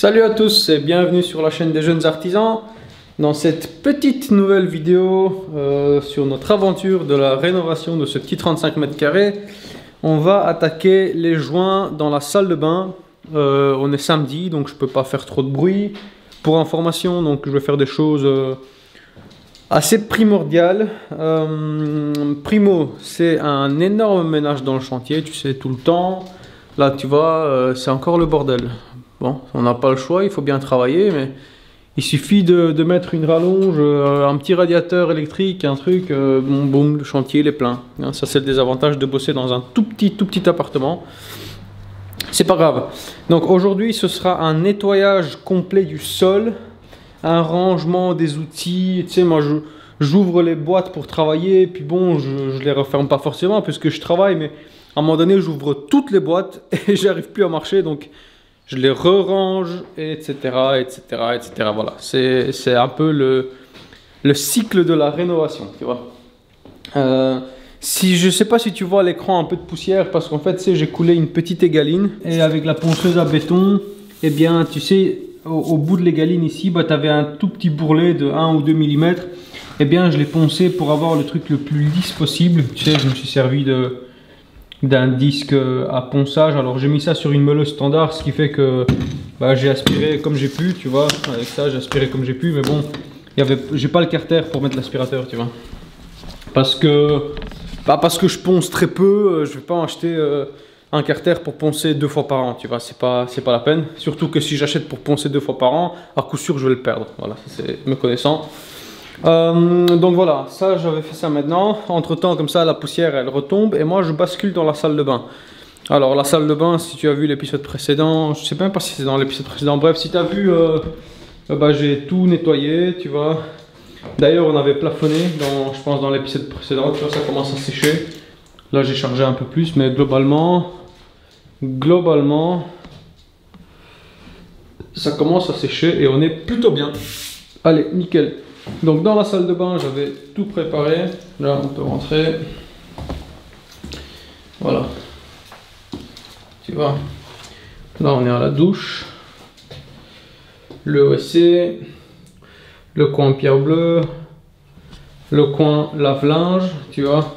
Salut à tous et bienvenue sur la chaîne des jeunes artisans. Dans cette petite nouvelle vidéo sur notre aventure de la rénovation de ce petit 35 mètres carrés, on va attaquer les joints dans la salle de bain. On est samedi donc je peux pas faire trop de bruit. Pour information, donc je vais faire des choses assez primordiales. Primo, c'est un énorme ménage dans le chantier, tu sais, tout le temps. Là tu vois, c'est encore le bordel. Bon, on n'a pas le choix, il faut bien travailler, mais il suffit de mettre une rallonge, un petit radiateur électrique, un truc, boum, boum, le chantier il est plein. Hein, ça c'est le désavantage de bosser dans un tout petit appartement. C'est pas grave. Donc aujourd'hui ce sera un nettoyage complet du sol, un rangement des outils. Tu sais, moi j'ouvre les boîtes pour travailler, puis bon, je les referme pas forcément puisque je travaille, mais à un moment donné j'ouvre toutes les boîtes et j'arrive plus à marcher, donc je les re-range, etc., etc., etc. Voilà, c'est un peu le cycle de la rénovation, tu vois. Je sais pas si tu vois à l'écran un peu de poussière, parce qu'en fait, j'ai coulé une petite égaline, et avec la ponceuse à béton, eh bien, tu sais, au bout de l'égaline ici, bah, tu avais un tout petit bourrelet de 1 ou 2 mm. Eh bien, je l'ai poncé pour avoir le truc le plus lisse possible. Tu sais, je me suis servi d'un disque à ponçage. Alors j'ai mis ça sur une meuleuse standard, ce qui fait que bah, j'ai aspiré comme j'ai pu, tu vois. Avec ça j'ai aspiré comme j'ai pu, mais bon, j'ai pas le carter pour mettre l'aspirateur, tu vois, parce que je ponce très peu. Je vais pas acheter un carter pour poncer 2 fois par an, tu vois. C'est pas la peine, surtout que si j'achète pour poncer 2 fois par an, à coup sûr je vais le perdre. Voilà, c'est me connaissant. Donc voilà, ça j'avais fait ça maintenant. Entre temps, comme ça la poussière elle retombe et moi je bascule dans la salle de bain. Alors la salle de bain, si tu as vu l'épisode précédent, je sais même pas si c'est dans l'épisode précédent, bref, si tu as vu, bah, j'ai tout nettoyé, tu vois. D'ailleurs on avait plafonné je pense dans l'épisode précédent, tu vois, ça commence à sécher. Là j'ai chargé un peu plus, mais globalement ça commence à sécher et on est plutôt bien. Allez, nickel. Donc dans la salle de bain j'avais tout préparé. Là on peut rentrer. Voilà, tu vois, là on est à la douche, le WC, le coin pierre bleue, le coin lave-linge, tu vois,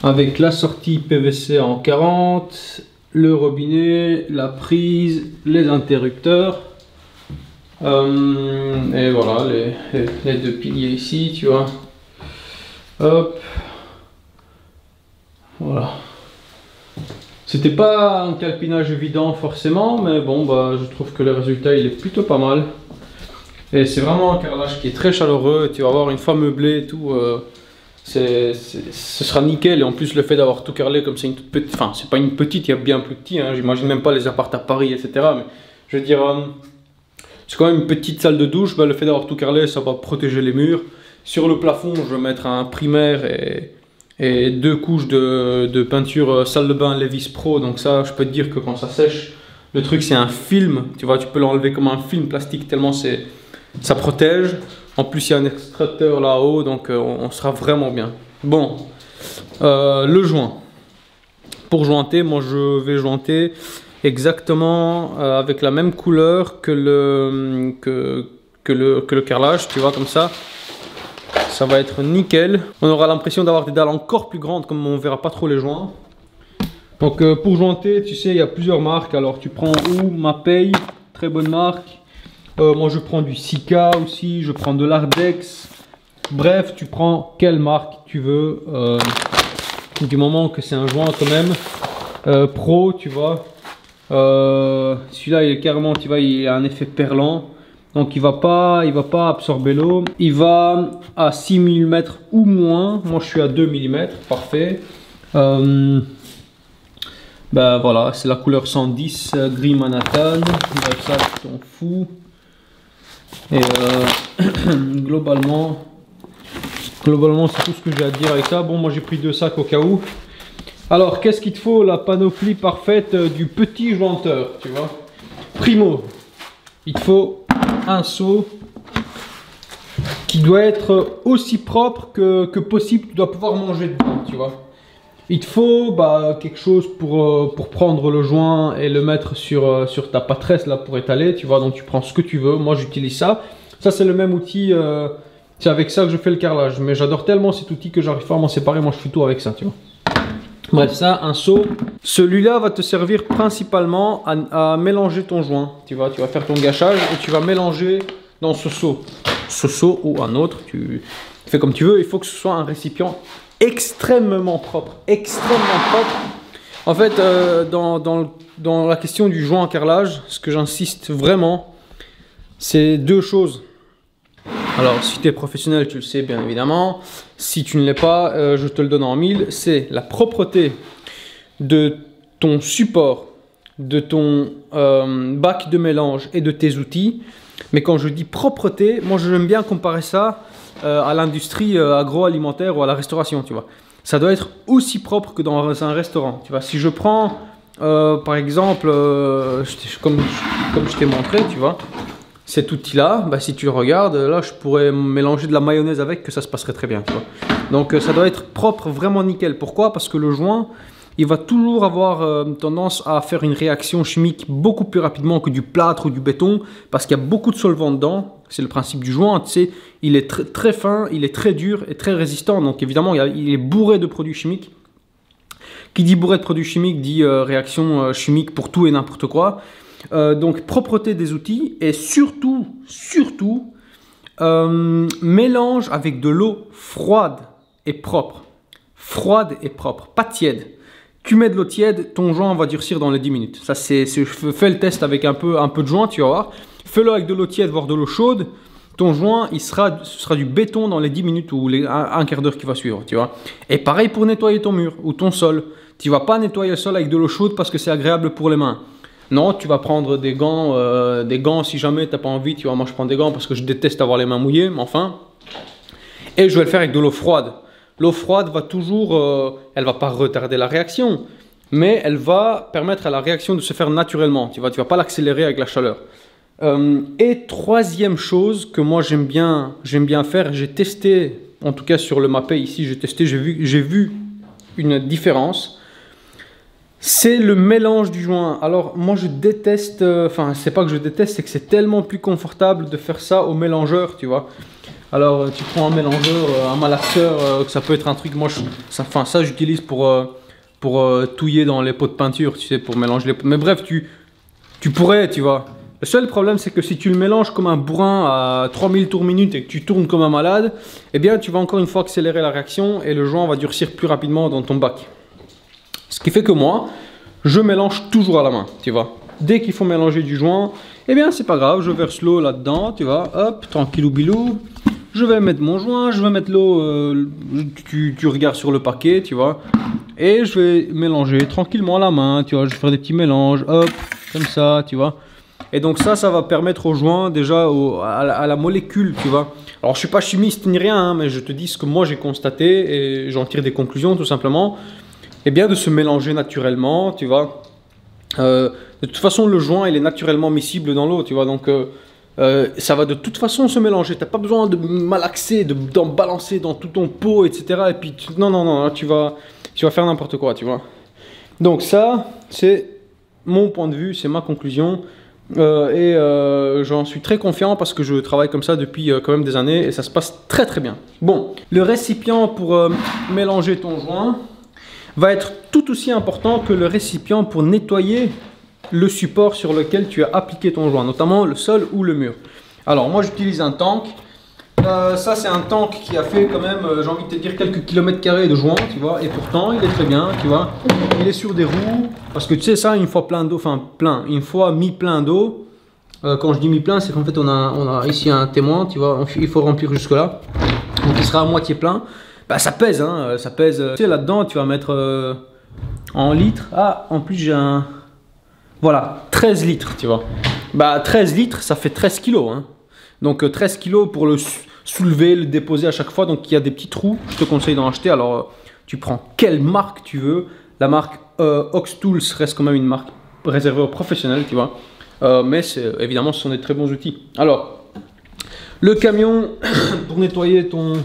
avec la sortie PVC en 40, le robinet, la prise, les interrupteurs. Et voilà les 2 piliers ici, tu vois. Hop, voilà. C'était pas un calpinage évident forcément, mais bon, bah je trouve que le résultat il est plutôt pas mal. Et c'est vraiment un carrelage qui est très chaleureux. Tu vas avoir une fois meublé et tout, ce sera nickel. Et en plus le fait d'avoir tout carrelé comme c'est une toute petite, enfin c'est pas une petite, il y a bien plus petit, hein. J'imagine même pas les apparts à Paris, etc. Mais je veux dire, c'est quand même une petite salle de douche. Bah, le fait d'avoir tout carrelé, ça va protéger les murs. Sur le plafond, je vais mettre un primaire et 2 couches de peinture salle de bain Levi's Pro. Donc ça, je peux te dire que quand ça sèche, le truc c'est un film. Tu vois, tu peux l'enlever comme un film plastique tellement ça protège. En plus, il y a un extracteur là-haut, donc on sera vraiment bien. Bon, le joint. Pour jointer, moi je vais jointer exactement avec la même couleur que le carrelage, tu vois, comme ça va être nickel. On aura l'impression d'avoir des dalles encore plus grandes, comme on verra pas trop les joints. Donc pour jointer, tu sais, il y a plusieurs marques. Alors tu prends Mapei, très bonne marque. Moi je prends du Sika aussi, je prends de l'Ardex. Bref, tu prends quelle marque tu veux, du moment que c'est un joint quand même pro, tu vois. Celui-là il est carrément, tu vois, il a un effet perlant, donc il va pas absorber l'eau. Il va à 6 mm ou moins. Moi je suis à 2 mm, parfait. Ben voilà, c'est la couleur 110 gris Manhattan. Bref, ça tu t'en fous. Et globalement c'est tout ce que j'ai à dire avec ça. Bon, moi j'ai pris 2 sacs au cas où. Alors, qu'est-ce qu'il te faut? La panoplie parfaite du petit jointeur, tu vois. Primo, il te faut un seau qui doit être aussi propre que possible. Tu dois pouvoir manger dedans, tu vois. Il te faut quelque chose pour prendre le joint et le mettre sur ta patresse là pour étaler, tu vois. Donc tu prends ce que tu veux. Moi j'utilise ça. Ça c'est le même outil, c'est avec ça que je fais le carrelage. Mais j'adore tellement cet outil que j'arrive pas à m'en séparer. Moi je fais tout avec ça, tu vois. Bref, ça, un seau. Celui-là va te servir principalement à mélanger ton joint. Tu vas faire ton gâchage et tu vas mélanger dans ce seau. Ce seau ou un autre, tu fais comme tu veux. Il faut que ce soit un récipient extrêmement propre. Extrêmement propre. En fait, dans la question du joint en carrelage, ce que j'insiste vraiment, c'est deux choses. Alors, si tu es professionnel, tu le sais bien évidemment. Si tu ne l'es pas, je te le donne en mille. C'est la propreté de ton support, de ton bac de mélange et de tes outils. Mais quand je dis propreté, moi j'aime bien comparer ça à l'industrie agroalimentaire ou à la restauration, tu vois. Ça doit être aussi propre que dans un restaurant, tu vois. Si je prends par exemple, comme je t'ai montré, tu vois, cet outil-là, si tu le regardes, là je pourrais mélanger de la mayonnaise avec, que ça se passerait très bien, tu vois. Donc ça doit être propre, vraiment nickel. Pourquoi? Parce que le joint, il va toujours avoir tendance à faire une réaction chimique beaucoup plus rapidement que du plâtre ou du béton, parce qu'il y a beaucoup de solvant dedans. C'est le principe du joint, tu sais, il est très fin, il est très dur et très résistant. Donc évidemment, il est bourré de produits chimiques. Qui dit bourré de produits chimiques dit réaction chimique pour tout et n'importe quoi. Donc propreté des outils et surtout mélange avec de l'eau froide et propre. Froide et propre, pas tiède. Tu mets de l'eau tiède, ton joint va durcir dans les 10 minutes. Ça, fais le test avec un peu de joint, tu vas voir. Fais-le avec de l'eau tiède, voire de l'eau chaude. Ton joint, ce sera du béton dans les 10 minutes ou un quart d'heure qui va suivre, tu vois. Et pareil pour nettoyer ton mur ou ton sol. Tu vas pas nettoyer le sol avec de l'eau chaude parce que c'est agréable pour les mains. Non, tu vas prendre des gants si jamais tu n'as pas envie. Tu vois, moi je prends des gants parce que je déteste avoir les mains mouillées, mais enfin. Et je vais le faire avec de l'eau froide. L'eau froide va toujours, elle va pas retarder la réaction, mais elle va permettre à la réaction de se faire naturellement. Tu vas pas l'accélérer avec la chaleur. Et troisième chose que moi j'aime bien faire, j'ai testé, en tout cas sur le Mapei ici, j'ai vu une différence. C'est le mélange du joint. Alors moi je déteste, enfin c'est pas que je déteste, c'est que c'est tellement plus confortable de faire ça au mélangeur, tu vois. Alors tu prends un mélangeur, un malaxeur, que ça peut être un truc, moi ça j'utilise pour touiller dans les pots de peinture, tu sais, pour mélanger les pots. Mais bref, tu pourrais, tu vois. Le seul problème c'est que si tu le mélanges comme un bourrin à 3000 tours minute et que tu tournes comme un malade, eh bien tu vas encore une fois accélérer la réaction et le joint va durcir plus rapidement dans ton bac. Ce qui fait que moi, je mélange toujours à la main, tu vois. Dès qu'il faut mélanger du joint, eh bien c'est pas grave, je verse l'eau là-dedans, tu vois, hop, tranquillou bilou. Je vais mettre mon joint, je vais mettre l'eau, tu regardes sur le paquet, tu vois. Et je vais mélanger tranquillement à la main, tu vois, je vais faire des petits mélanges, hop, comme ça, tu vois. Et donc ça va permettre au joint, déjà à la molécule, tu vois. Alors je suis pas chimiste ni rien, hein, mais je te dis ce que moi j'ai constaté et j'en tire des conclusions tout simplement. Et bien de se mélanger naturellement, tu vois. De toute façon, le joint, il est naturellement miscible dans l'eau, tu vois. Donc, ça va de toute façon se mélanger. Tu n'as pas besoin de malaxer, d'en balancer dans tout ton pot, etc. Et puis, non, tu vas faire n'importe quoi, tu vois. Donc ça, c'est mon point de vue, c'est ma conclusion. J'en suis très confiant parce que je travaille comme ça depuis quand même des années et ça se passe très très bien. Bon, le récipient pour mélanger ton joint va être tout aussi important que le récipient pour nettoyer le support sur lequel tu as appliqué ton joint, notamment le sol ou le mur. Alors moi j'utilise un tank. Ça c'est un tank qui a fait quand même, j'ai envie de te dire, quelques kilomètres carrés de joint, tu vois, et pourtant il est très bien, tu vois. Il est sur des roues, parce que tu sais ça, une fois plein d'eau, enfin plein, une fois mis plein d'eau, quand je dis mis plein, c'est qu'en fait on a ici un témoin, tu vois, il faut remplir jusque là, donc il sera à moitié plein. Bah ça pèse, hein, ça pèse. Tu sais, là-dedans, tu vas mettre en litres. Ah, en plus, j'ai un... Voilà, 13 litres, tu vois. Bah, 13 litres, ça fait 13 kilos. Hein. Donc, 13 kilos pour le soulever, le déposer à chaque fois. Donc, il y a des petits trous. Je te conseille d'en acheter. Alors, tu prends quelle marque tu veux. La marque Oxtools reste quand même une marque réservée aux professionnels, tu vois. Mais évidemment, ce sont des très bons outils. Alors, le camion pour nettoyer ton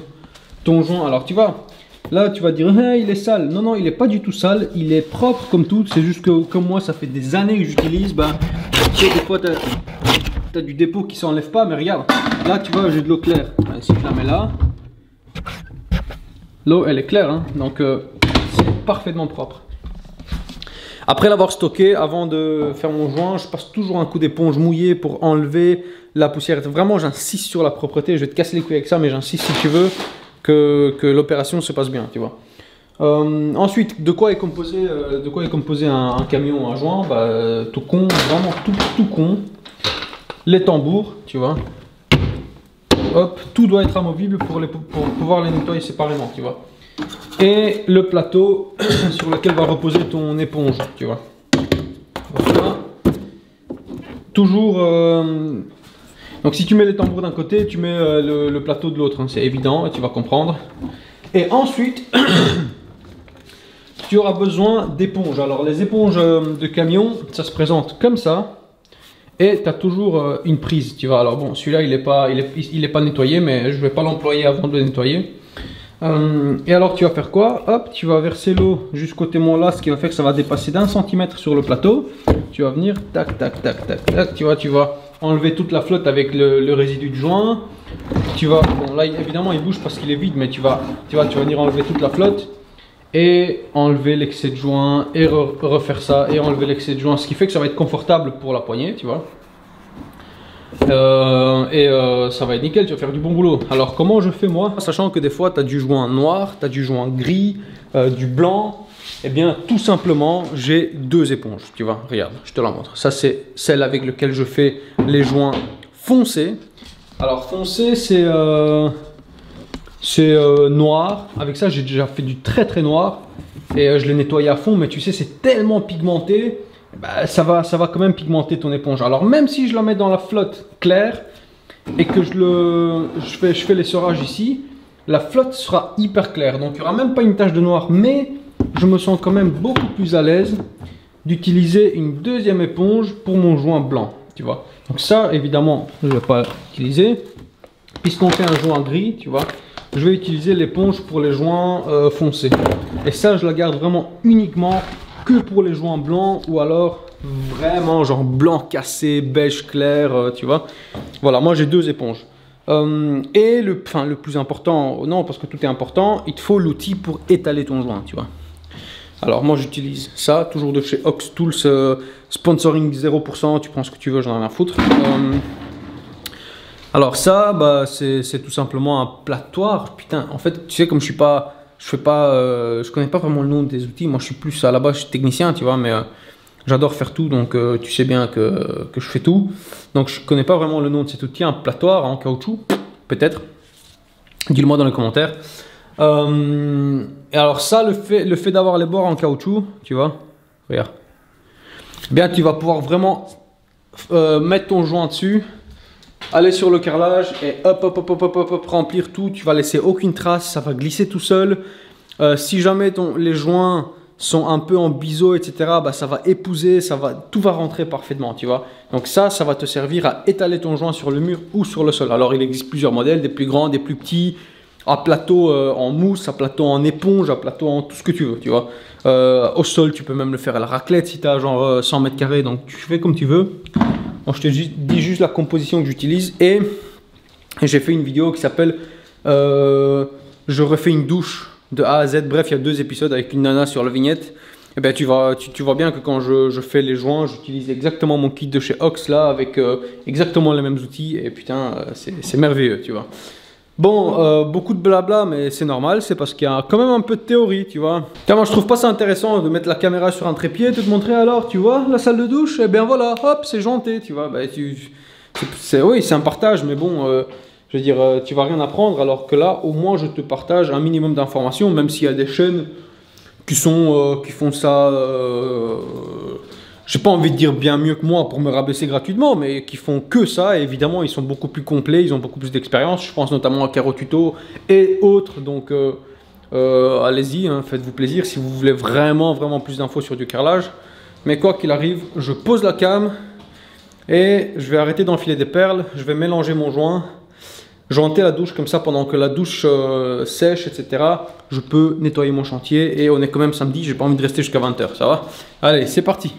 joint. Alors tu vas Là, tu vas dire, ah, il est sale. Non, non, il est pas du tout sale. Il est propre comme tout. C'est juste que, comme moi, ça fait des années que j'utilise. Bah, tu sais, des fois, tu as du dépôt qui s'enlève pas. Mais regarde, là, tu vois, j'ai de l'eau claire. Si je la mets là, l'eau, elle est claire. Hein, donc, c'est parfaitement propre. Après l'avoir stocké, avant de faire mon joint, je passe toujours un coup d'éponge mouillée pour enlever la poussière. Vraiment, j'insiste sur la propreté. Je vais te casser les couilles avec ça, mais j'insiste si tu veux que l'opération se passe bien, tu vois. Ensuite, de quoi est composé un camion à joint? Bah, tout con, vraiment tout con. Les tambours, tu vois. Hop, tout doit être amovible pour pouvoir les nettoyer séparément, tu vois. Et le plateau sur lequel va reposer ton éponge, tu vois. Voilà. Toujours. Donc si tu mets les tambours d'un côté, tu mets le plateau de l'autre, hein, c'est évident, et tu vas comprendre. Et ensuite, tu auras besoin d'éponges. Alors les éponges de camion, ça se présente comme ça. Et tu as toujours une prise, tu vois. Alors bon, celui-là, il est pas nettoyé, mais je ne vais pas l'employer avant de le nettoyer. Et alors tu vas faire quoi? Hop, tu vas verser l'eau jusqu'au témoin là, ce qui va faire que ça va dépasser d'1 centimètre sur le plateau. Tu vas venir, tac, tac, tac, tac, tac, tu vas enlever toute la flotte avec le résidu de joint. Bon là évidemment il bouge parce qu'il est vide, mais tu vas venir enlever toute la flotte et enlever l'excès de joint et refaire ça et enlever l'excès de joint, ce qui fait que ça va être confortable pour la poignée, tu vois. Ça va être nickel, tu vas faire du bon boulot. Alors comment je fais moi? Sachant que des fois tu as du joint noir, tu as du joint gris, du blanc. Eh bien tout simplement j'ai deux éponges, tu vois, regarde, je te la montre. Ça c'est celle avec laquelle je fais les joints foncés. Alors foncé c'est noir. Avec ça j'ai déjà fait du très noir. Et je l'ai nettoyé à fond, mais tu sais c'est tellement pigmenté. Bah, ça va quand même pigmenter ton éponge. Alors même si je la mets dans la flotte claire et que je fais l'essorage ici, la flotte sera hyper claire. Donc il n'y aura même pas une tache de noir. Mais je me sens quand même beaucoup plus à l'aise d'utiliser une deuxième éponge pour mon joint blanc. Tu vois. Donc ça évidemment je ne vais pas l'utiliser. Puisqu'on fait un joint gris, tu vois, je vais utiliser l'éponge pour les joints foncés. Et ça je la garde vraiment uniquement que pour les joints blancs ou alors vraiment genre blanc cassé, beige clair, tu vois. Voilà, moi j'ai deux éponges. Et le plus important, non parce que tout est important, il te faut l'outil pour étaler ton joint, tu vois. Alors moi j'utilise ça, toujours de chez Ox Tools, sponsoring 0%, tu prends ce que tu veux, j'en ai rien à foutre. Alors ça, bah, c'est tout simplement un platoire. Putain, en fait, tu sais comme je connais pas vraiment le nom des outils. Moi je suis plus à la base, je suis technicien, tu vois, mais j'adore faire tout, donc tu sais bien que je fais tout. Donc je connais pas vraiment le nom de cet outil, un platoire en caoutchouc, peut-être. Dis-le moi dans les commentaires. Et alors ça, le fait d'avoir les bords en caoutchouc, tu vois, regarde. Bien, tu vas pouvoir vraiment mettre ton joint dessus, aller sur le carrelage et hop, remplir tout. Tu vas laisser aucune trace, ça va glisser tout seul. Si jamais les joints sont un peu en biseau, etc., bah, ça va épouser, tout va rentrer parfaitement, tu vois. Donc ça va te servir à étaler ton joint sur le mur ou sur le sol. Alors il existe plusieurs modèles, des plus grands, des plus petits, à plateau en mousse, à plateau en éponge, à plateau en tout ce que tu veux, tu vois. Au sol, tu peux même le faire à la raclette si tu as genre 100 mètres carrés, donc tu fais comme tu veux. Bon, je te dis juste la composition que j'utilise et j'ai fait une vidéo qui s'appelle je refais une douche de A à Z. Bref, il y a 2 épisodes avec une nana sur la vignette. Et ben, tu vois bien que quand je fais les joints, j'utilise exactement mon kit de chez Ox là avec exactement les mêmes outils et putain, c'est merveilleux, tu vois. Bon, beaucoup de blabla, mais c'est normal, c'est parce qu'il y a quand même un peu de théorie, tu vois. Tiens, moi je trouve pas ça intéressant de mettre la caméra sur un trépied et de te montrer alors, tu vois, la salle de douche, et bien voilà, hop, c'est janté, tu vois. Bah, oui, c'est un partage, mais bon, je veux dire, tu vas rien apprendre, alors que là, au moins, je te partage un minimum d'informations, même s'il y a des chaînes qui font ça... j'ai pas envie de dire bien mieux que moi pour me rabaisser gratuitement, mais qui font que ça. Et évidemment, ils sont beaucoup plus complets, ils ont beaucoup plus d'expérience. Je pense notamment à Caro Tuto et autres. Donc, allez-y, hein, faites-vous plaisir si vous voulez vraiment plus d'infos sur du carrelage. Mais quoi qu'il arrive, je pose la cam et je vais arrêter d'enfiler des perles. Je vais mélanger mon joint. jointer la douche comme ça pendant que la douche sèche, etc. Je peux nettoyer mon chantier et on est quand même samedi, j'ai pas envie de rester jusqu'à 20 h, ça va? Allez, c'est parti!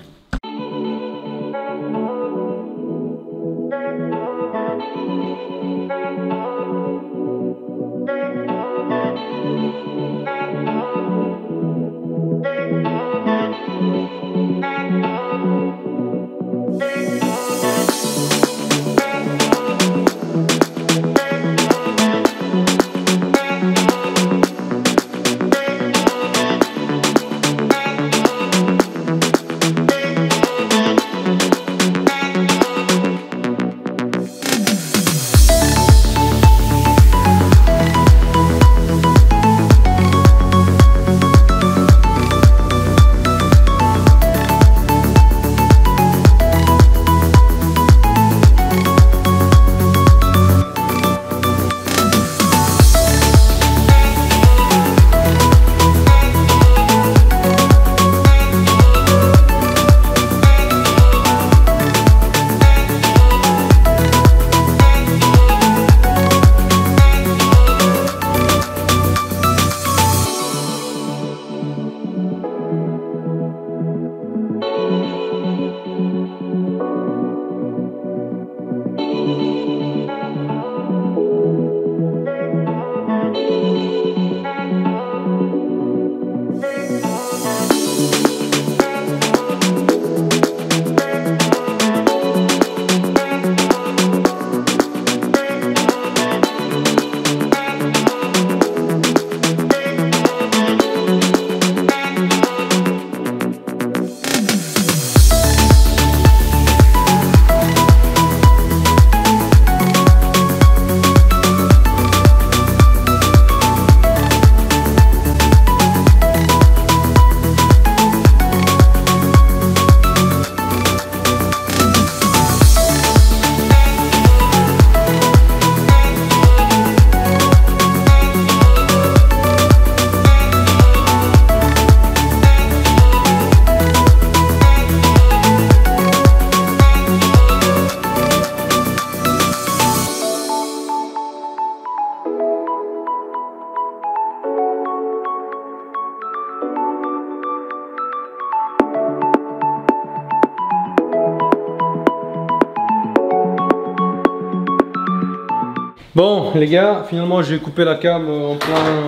Bon les gars, finalement j'ai coupé la cam en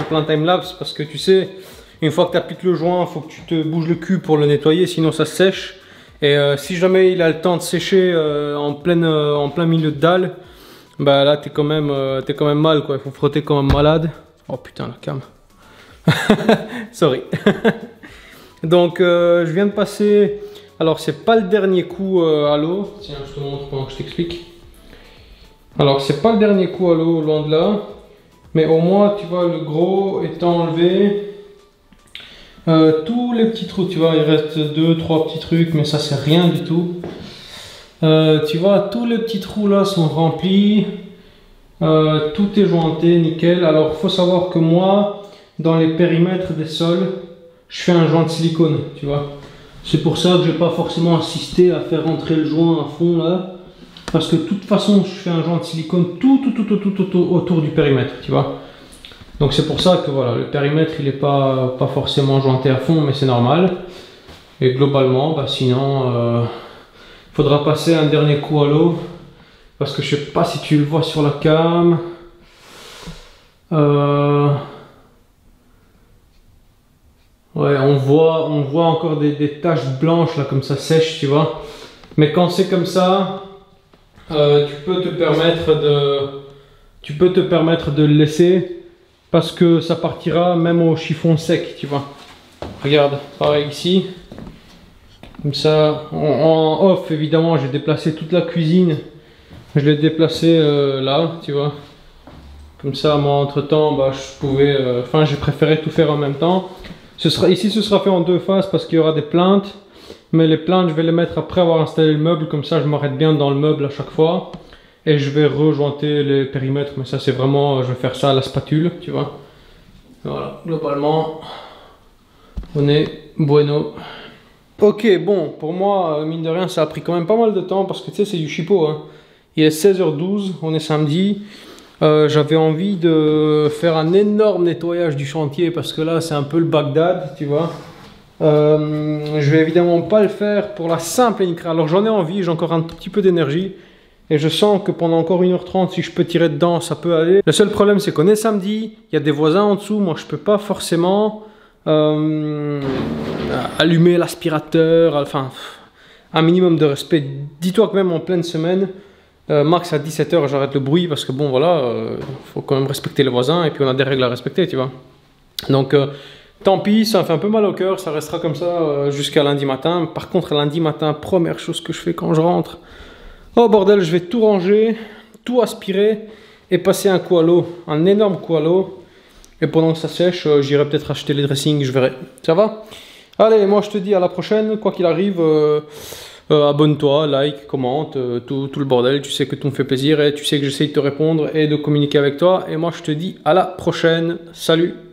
plein time-lapse parce que tu sais, une fois que tu appliques le joint, il faut que tu te bouges le cul pour le nettoyer, sinon ça sèche. Et si jamais il a le temps de sécher en plein milieu de dalle, bah là t'es quand même mal quoi, il faut frotter comme un malade. Oh putain la cam. Sorry. Donc je viens de passer, alors c'est pas le dernier coup à l'eau, tiens je te montre pendant que je t'explique. Alors c'est pas le dernier coup à l'eau, loin de là, mais au moins tu vois le gros étant enlevé, tous les petits trous, tu vois il reste 2-3 petits trucs mais ça c'est rien du tout. Tu vois tous les petits trous là sont remplis, tout est jointé nickel. Alors faut savoir que moi dans les périmètres des sols je fais un joint de silicone, tu vois. C'est pour ça que je n'ai pas forcément insisté à faire rentrer le joint à fond là. Parce que de toute façon, je fais un joint de silicone tout autour du périmètre, tu vois. Donc c'est pour ça que voilà, le périmètre il n'est pas forcément jointé à fond, mais c'est normal. Et globalement, bah, sinon, faudra passer un dernier coup à l'eau. Parce que je sais pas si tu le vois sur la cam. Ouais, on voit encore des taches blanches là, comme ça sèche, tu vois. Mais quand c'est comme ça, tu peux te permettre de le laisser parce que ça partira même au chiffon sec, tu vois. Regarde, pareil ici. Comme ça, en off évidemment, j'ai déplacé toute la cuisine. Je l'ai déplacé là, tu vois. Comme ça, moi entre temps, bah, je pouvais, enfin, j'ai préféré tout faire en même temps. Ici, ce sera fait en deux phases parce qu'il y aura des plaintes. Mais les plaintes, je vais les mettre après avoir installé le meuble. Comme ça, je m'arrête bien dans le meuble à chaque fois. Et je vais rejointer les périmètres. Mais ça, c'est vraiment, je vais faire ça à la spatule, tu vois. Voilà, globalement, on est bueno. Ok, bon, pour moi, mine de rien, ça a pris quand même pas mal de temps. Parce que tu sais, c'est du chipot, hein. Il est 16h12, on est samedi. J'avais envie de faire un énorme nettoyage du chantier parce que là c'est un peu le Bagdad, tu vois. Je vais évidemment pas le faire pour la simple et unique. Alors j'en ai envie, j'ai encore un tout petit peu d'énergie et je sens que pendant encore 1h30, si je peux tirer dedans, ça peut aller. Le seul problème c'est qu'on est samedi, il y a des voisins en dessous, moi je peux pas forcément allumer l'aspirateur, enfin un minimum de respect. Dis-toi que même en pleine semaine, max à 17 h j'arrête le bruit parce que bon voilà, faut quand même respecter les voisins et puis on a des règles à respecter, tu vois. Donc tant pis, ça me fait un peu mal au cœur, ça restera comme ça jusqu'à lundi matin. Par contre lundi matin, première chose que je fais quand je rentre, oh bordel, je vais tout ranger, tout aspirer et passer un coup à l'eau, un énorme coup à l'eau. Et pendant que ça sèche, j'irai peut-être acheter les dressings, je verrai. Ça va? Allez, moi je te dis à la prochaine, quoi qu'il arrive. Abonne-toi, like, commente, tout le bordel. Tu sais que tout me fait plaisir et tu sais que j'essaie de te répondre et de communiquer avec toi. Et moi je te dis à la prochaine. Salut!